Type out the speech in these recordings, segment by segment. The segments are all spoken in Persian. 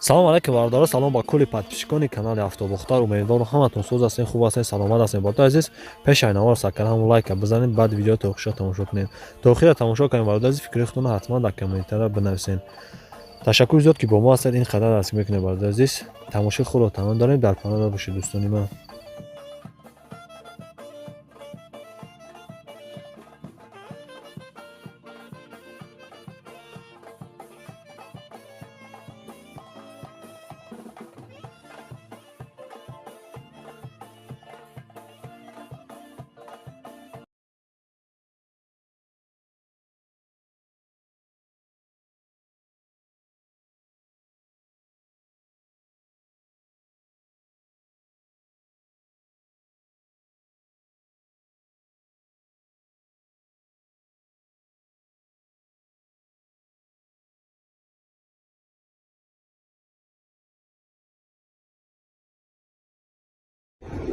салом алайкум бародаро, салом ба кулли подписчикони канали Автобухтар. Умедворам ҳаматон соз ҳастед, хуб ҳастед, саломат ҳастед. Бародаи азиз, пешаи навор саккара ҳамон лайка бизанед, баъд видео то охира тамошо кунед. То охира тамошо кунед, бародаи азиз, фикри худтонро ҳатман дар комментария бинависед. Ташаккури зиёд ки бо мо ҳастед, ин қадар насиб мекунед. Бародаи азиз, тамошои худро тамом дорем, дар паноҳ бошед дӯстони ман.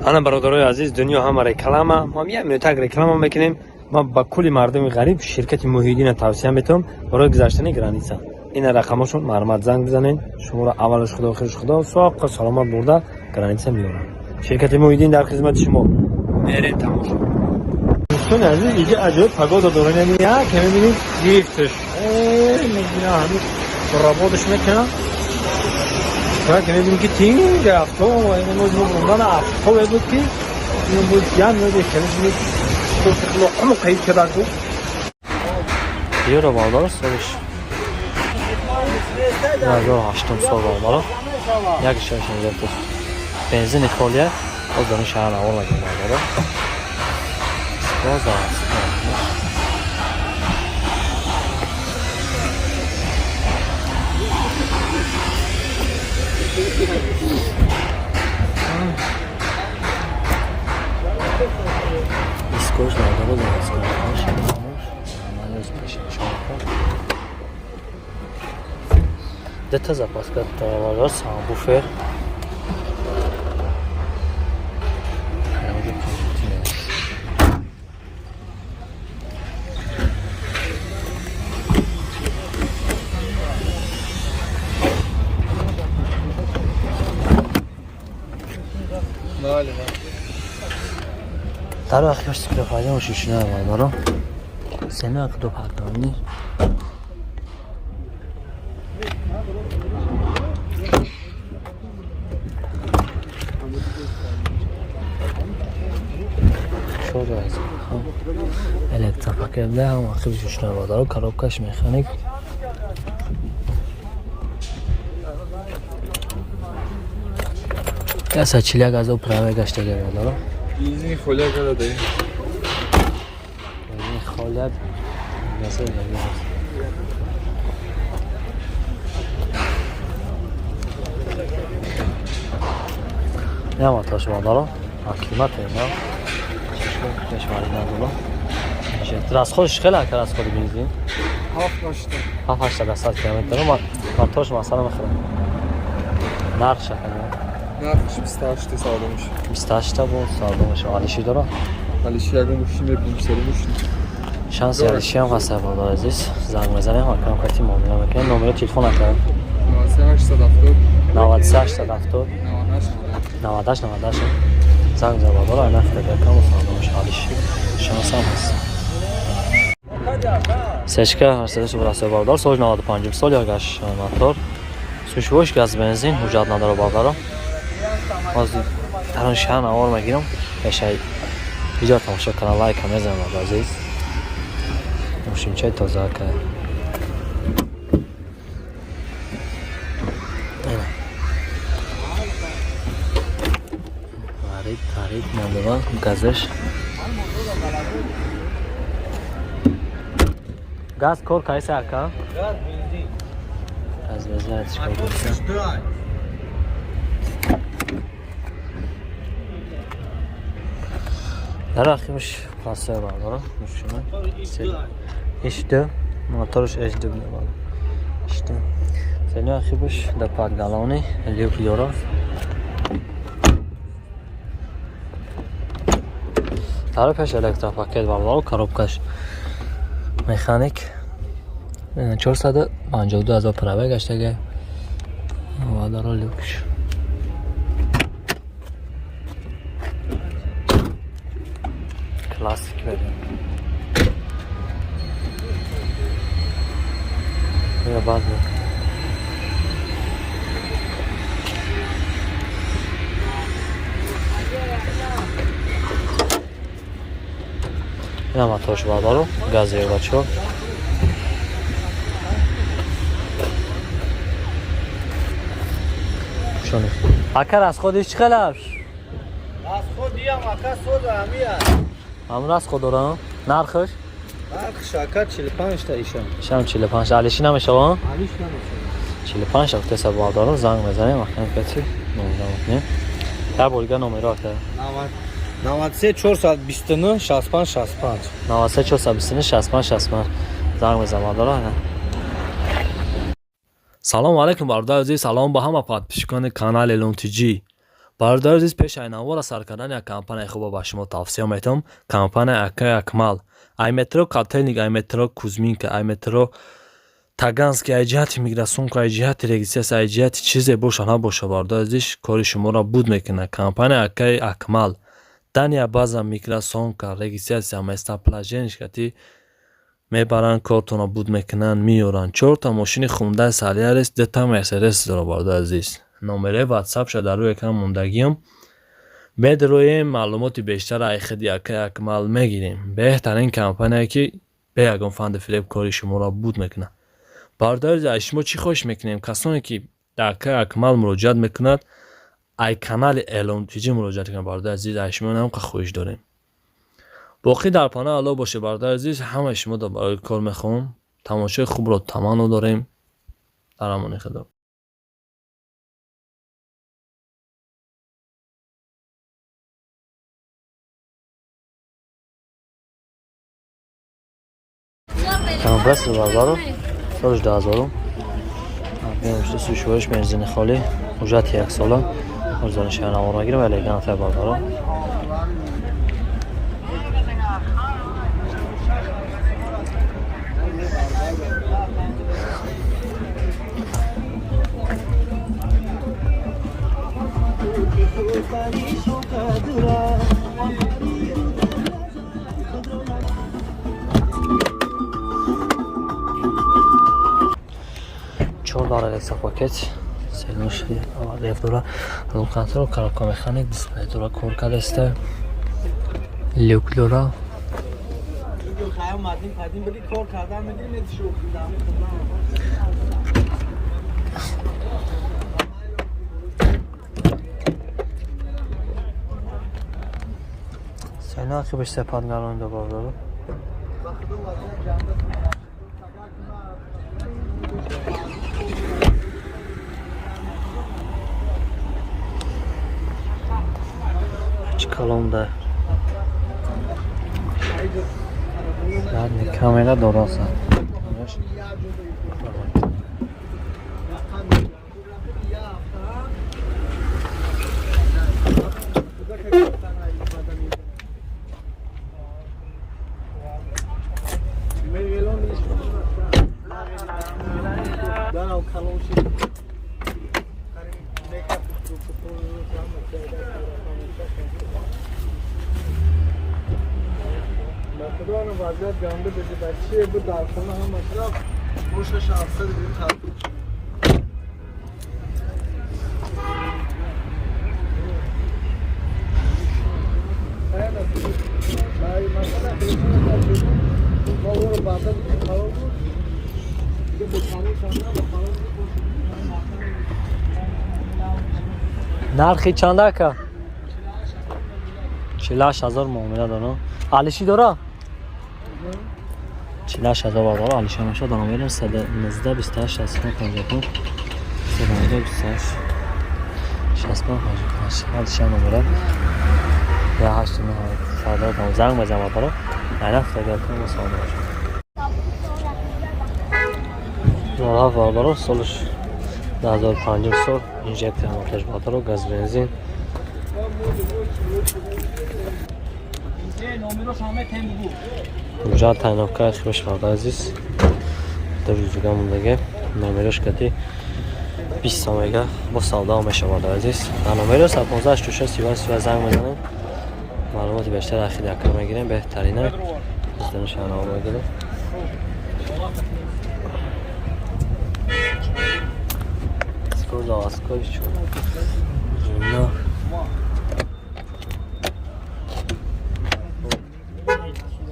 ана бародарои азиз, дунё ҳама реклама, мо ҳам 1 минута реклама мекунем. Ман ба кулли мардуми ғариб ширкати Муҳиддина тавсия метавонам барои гузаштани граница. Ина рақамашон марҳамат занг бизанед, шуморо аввалаш худо охираш худо соққа саломат бурда граница меорад. Ширкати Муҳиддин дар хизмати шумо. Беред тамошо. Дӯстони азиз, иҷа аҷоиб пагода дорем. Я ки мебинед гирифташ. Мебина ҳамин работаш мекунам. Так, мебинем ки тинг авто, имоз мундан авто буд ки ин буд ян мебе келиш то ҳамон қайд карда ку. Ёра балдар солиш. 1800 сол балдар. Як шашин зерт. Бензин ихолия, оз дон шаҳр авор мекунад балдар. Боза. Скоро надо было сказать, где-то запаска товара сам буфер. در وقتی هاشتی که فایده ما شوشونه هم دارم سنه اقل دو پردانی شو جایز الکترپاکه هم اقل شوشونه هم دارم کارابکش مکانیک کسا چلیک از او پرامه گشته گره دارم بنزین خولیا کرده داری؟ بنزین خولیا نسل لگه هست نه ما تاش باندارم قیمت نه کشوری ندارم تراس خودش خیلی اکر از خود بنزین 7-8 کیلومتر ما تاش مثلا میخورم نرخ شکنه نرخش 28 سالمش 28 بود سالمش عالیشی داره عالیشی اگه مشین ببینیم سالمش شانس عالیشی هم هست بالا عزیز زنگ بزنیم ما کنم کتی معامله میکنیم نمره تلفن نکرد 93 870 98 زنگ بزن بالا اینا فکر کنم سالمش عالیشی شانس هم هست سشکه هستش براسه باردار سال 95 سال یا گاش موتور سوشوش گاز بنزین حجت نداره باردارم از در شهر نوار میگیرم بشه ویدیو تماشا کنم لایک هم بزنم عزیز ماشین چه تازه که تاریک ماندوان گازش گاز کار کایسه اکا گاز بزنید چکار کنید در آخرش پاسه بالا مشکل işte motorش HD bile var. İşte seni akıbış da pagdaloni liupiora. Tarafش elektropaket var, коробкаш механик 452,000 пробег гаштаги ва برادر لوکش کلاسیک بریم یا بعد این هم اتاش برادر گازی بچه ها شونه اکر از خودش چی خلاش؟ از خود دیم اکر سود همیه همون از خود دارم نرخش؟ نرخش اکر 45 تا ایشان شام 45 علیشی نمیشه ها؟ علیش نمیشه 45 وقت حساب دارم زنگ بزنیم وقتی کسی نمیدونم در بولگا نمره که 93 429 65 65 93 429 65 65 زنگ بزنم دارم سلام علیکم برادر عزیز سلام به همه پادپیشکان کانال الون تی جی برادر عزیز پیش اینوار سر کردن یک کمپانی خوب با شما توصیه میتونم کمپانی اکای اکمال ای مترو کاتلینگ ای مترو کوزمینک ای مترو تاگانسک ای جهت میگراسیون ای جهت رجیستراسیون ای جهت چیزی باشه نباشه برادر عزیز کاری شما را بود میکنه کمپانی اکای اکمال دنیا بازم میگراسیون که رجیستراسیون استاپلاژنش کتی میبرن کارتون بود میکنن میورن 4 تا ماشین خونده سالیارس 2 تا مرسدس داره برادر عزیز نمره واتساپ شده در روی اکران موندگیم بدروی معلومات بیشتر ای خدی اکمال میگیریم بهترین کمپانی که به یگان فند فریب کاری شما را بود میکنه برادر عزیز شما چی خوش میکنیم کسانی که در اکمال مراجعت میکنند ای کانال الون تی جی مراجعت کنند برادر عزیز شما هم که خوش داریم باقی در پانه الله باشه برادر عزیز همه شما دا برای کار میخوام تماشای خوب رو تمام داریم در امان خدا تمام بس بازارو سالش 10000 بیامشت سوشوش بنزین خالی اجرت 1 ساله ارزان شهر نوار میگیره ولی گناه بازارو $4 extra paket سلوش $7 اون کنترل کارکا مکانیک $20 کار کرده است لیوکلورا سینا که بهش سپاد گلان دو بار دارو کلام ده کاملا درست خدا وضعیت گنده بده بچه بود در خونه هم مصرف روشش افسر بید خرد نرخی چنده که 48000 معامله دارم علیشی داره 48000 داره علیشی همیشه دارم میرم 119 28 65 55 119 28 65 55 علیشی نمره یا 8 9 ساده دارم زنگ بزنم برای اینا فکر کنم ساده باشه زرها داره سالش 2005 سال اینجکت هماتش باتر و گاز بنزین مجرد تنابکه خوش برده عزیز در روزگاه موندگه نمیرش کتی 20 سومه با سودا میشه بالا عزیز. برنامه رو 15 شوشه 30 زنگ بزنید. معلومات بیشتر اخیر اکر میگیریم بهترینه. از دانش آنها میگیریم. اسکول شو. نه.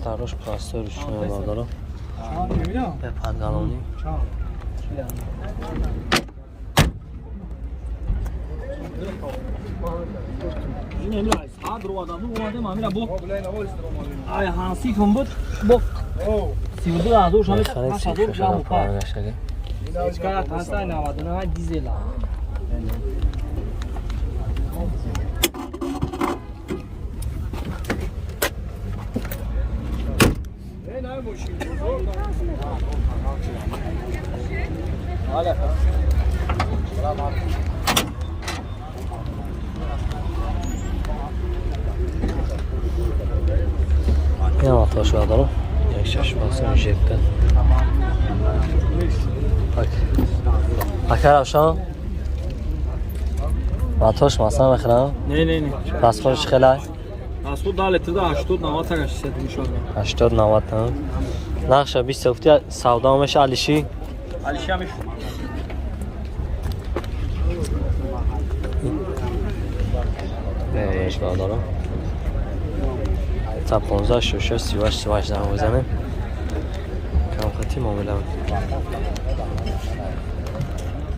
تاروش پلاسترش باردارم. به پنجانونی. این امروز ساعت رو آدم اومده مامیرا بو آی هانسی کن بود بو 32 ازو شامل خانه ازو جامو پا گشته. اشکال تاسا 99 دیزل این وقتا شو دارم. یک شش باسم جیبکن. اکر افشان. وقتاش مثلا بخرم. نه پاسپورتش خیلی. پاسپورت دال ابتدا 80 90 تا گشت ان شاء الله 80 90 تا. نقش 20 سفتی سودا میشه علیشی. علی شامش ایش دارم. تا 15 شوشه 38 زنگ بزنه. کم خطی معامله